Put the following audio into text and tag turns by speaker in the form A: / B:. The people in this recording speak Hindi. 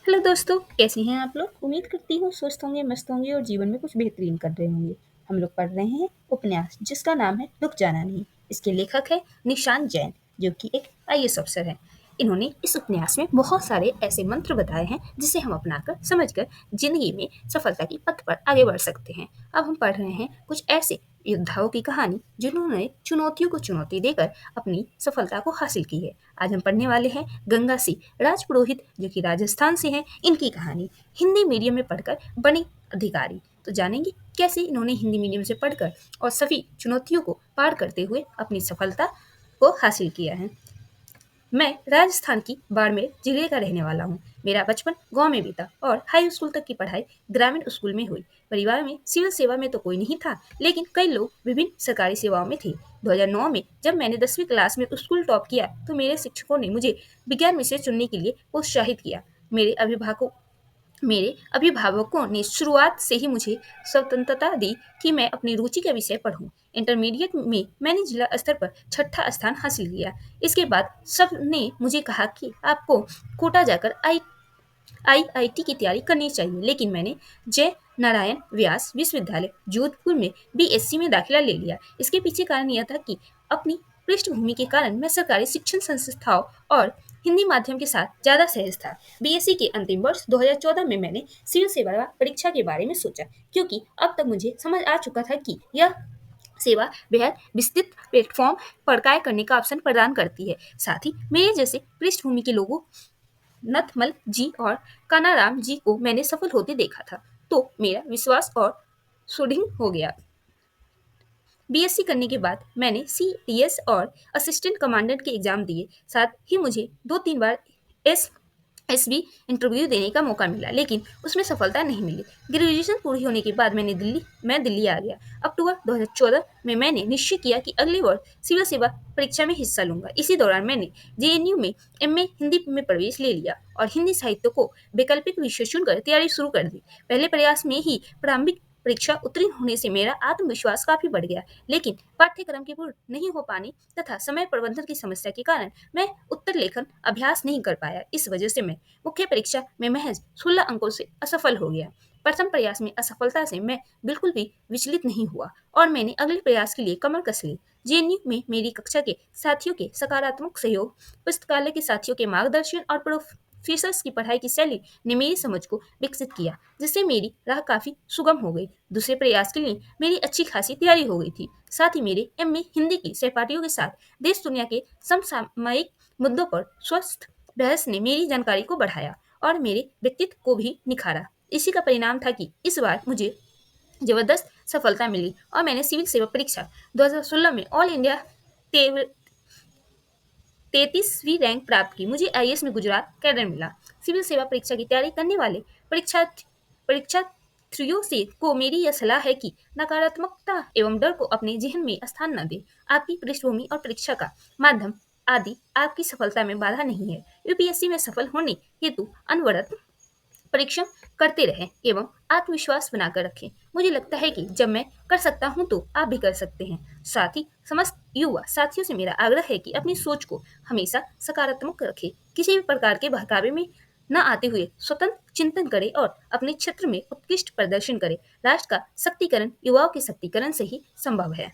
A: हेलो दोस्तों, कैसे हैं आप लोग? उम्मीद करती हूँ स्वस्थ होंगे, मस्त होंगे और जीवन में कुछ बेहतरीन कर रहे होंगे। हम लोग पढ़ रहे हैं उपन्यास जिसका नाम है रुक जाना नहीं। इसके लेखक है निशांत जैन, जो कि एक आईएएस अफसर हैं। इन्होंने इस उपन्यास में बहुत सारे ऐसे मंत्र बताए हैं जिसे हम अपनाकर समझकर जिंदगी में सफलता की पथ पर आगे बढ़ सकते हैं। अब हम पढ़ रहे हैं कुछ ऐसे योद्धाओं की कहानी जिन्होंने चुनौतियों को चुनौती देकर अपनी सफलता को हासिल की है। आज हम पढ़ने वाले हैं गंगा सिंह राजपुरोहित, जो कि राजस्थान से हैं। इनकी कहानी हिंदी मीडियम में पढ़कर बने अधिकारी। तो जानेंगे कैसे इन्होंने हिंदी मीडियम से पढ़कर और सभी चुनौतियों को पार करते हुए अपनी सफलता को हासिल किया है। मैं राजस्थान की बाड़मेर जिले का रहने वाला हूँ। मेरा बचपन गांव में बीता और हाई स्कूल तक की पढ़ाई ग्रामीण स्कूल में हुई। परिवार में सिविल सेवा में तो कोई नहीं था, लेकिन कई लोग विभिन्न सरकारी सेवाओं में थे। 2009 में जब मैंने 10वीं क्लास में स्कूल टॉप किया तो मेरे शिक्षकों ने मुझे विज्ञान विषय चुनने के लिए प्रोत्साहित किया। मेरे अभिभावकों ने शुरुआत से ही मुझे स्वतंत्रता दी कि मैं अपनी रुचि के विषय पढ़ूं। इंटरमीडिएट में मैंने जिला स्तर पर छठा स्थान हासिल किया। इसके बाद सब ने मुझे कहा कि आपको कोटा जाकर आईआईटी की तैयारी करनी चाहिए, लेकिन मैंने जय नारायण व्यास विश्वविद्यालय जोधपुर में बीएससी में दाखिला ले लिया। इसके पीछे कारण यह था कि अपनी पृष्ठभूमि के कारण मैं सरकारी शिक्षण संस्थाओं और हिंदी माध्यम के साथ ज़्यादा सहज था। बीएससी के अंतिम वर्ष 2014 में मैंने सिविल सेवा परीक्षा के बारे में सोचा, क्योंकि अब तक मुझे समझ आ चुका था कि यह सेवा बेहद विस्तृत प्लेटफॉर्म पर कार्य करने का अवसर प्रदान करती है। साथ ही मेरे जैसे पृष्ठभूमि के लोगों नथमल जी और कानाराम जी को मैंने सफल होते देखा था, तो मेरा विश्वास और सुदृढ़ हो गया। बीएससी करने के बाद मैंने सीडीएस और असिस्टेंट कमांडेंट के एग्जाम दिए। साथ ही मुझे 2-3 बार एसएसबी इंटरव्यू देने का मौका मिला, लेकिन उसमें सफलता नहीं मिली। ग्रेजुएशन पूरी होने के बाद मैं दिल्ली आ गया। अक्टूबर 2014 में मैंने निश्चय किया कि अगले वर्ष सिविल सेवा परीक्षा में हिस्सा लूंगा। इसी दौरान मैंने जेएनयू में एमए हिंदी में प्रवेश ले लिया और हिंदी साहित्य को वैकल्पिक विषय चुनकर तैयारी शुरू कर दी। पहले प्रयास में ही प्रारंभिक परीक्षा उत्तीर्ण होने से मेरा आत्मविश्वास काफी बढ़ गया, लेकिन पाठ्यक्रम के पूर्ण नहीं हो पाने तथा समय प्रबंधन की समस्या के कारण मैं उत्तर लेखन अभ्यास नहीं कर पाया। इस वजह से मैं मुख्य परीक्षा में महज 16 अंकों से असफल हो गया। प्रथम प्रयास में असफलता से मैं बिल्कुल भी विचलित नहीं हुआ और मैंने अगले प्रयास के लिए कमर कस ली। जेएनयू में मेरी कक्षा के साथियों के सकारात्मक सहयोग, पुस्तकालय के साथियों के मार्गदर्शन और प्रोफेसर्स की पढ़ाई की शैली ने मेरी समझ को विकसित किया, जिससे मेरी राह काफी सुगम हो गई। दूसरे प्रयास के लिए मेरी अच्छी खासी तैयारी हो गई थी। साथ ही मेरे एमए हिंदी के सहपाठियों के साथ देश दुनिया के समसामयिक मुद्दों पर स्वस्थ बहस ने मेरी जानकारी को बढ़ाया और मेरे व्यक्तित्व को भी निखारा। इसी का परिणाम था कि इस बार मुझे जबरदस्त सफलता मिली और मैंने सिविल सेवा परीक्षा 2016 में ऑल इंडिया 33वीं रैंक प्राप्त की। मुझे आईएएस में गुजरात कैडर मिला। सिविल सेवा परीक्षा की तैयारी करने वाले परीक्षार्थियों से को मेरी यह सलाह है कि नकारात्मकता एवं डर को अपने जहन में स्थान न दें। आपकी पृष्ठभूमि और परीक्षा का माध्यम आदि आपकी सफलता में बाधा नहीं है। यूपीएससी में सफल होने हेतु अनवरत परिश्रम करते रहें एवं आत्मविश्वास बनाकर रखें। मुझे लगता है कि जब मैं कर सकता हूं तो आप भी कर सकते हैं। साथ ही समस्त युवा साथियों से मेरा आग्रह है कि अपनी सोच को हमेशा सकारात्मक रखें, किसी भी प्रकार के बहकावे में न आते हुए स्वतंत्र चिंतन करें और अपने क्षेत्र में उत्कृष्ट प्रदर्शन करें। राष्ट्र का शक्तिकरण युवाओं के शक्तिकरण से ही संभव है।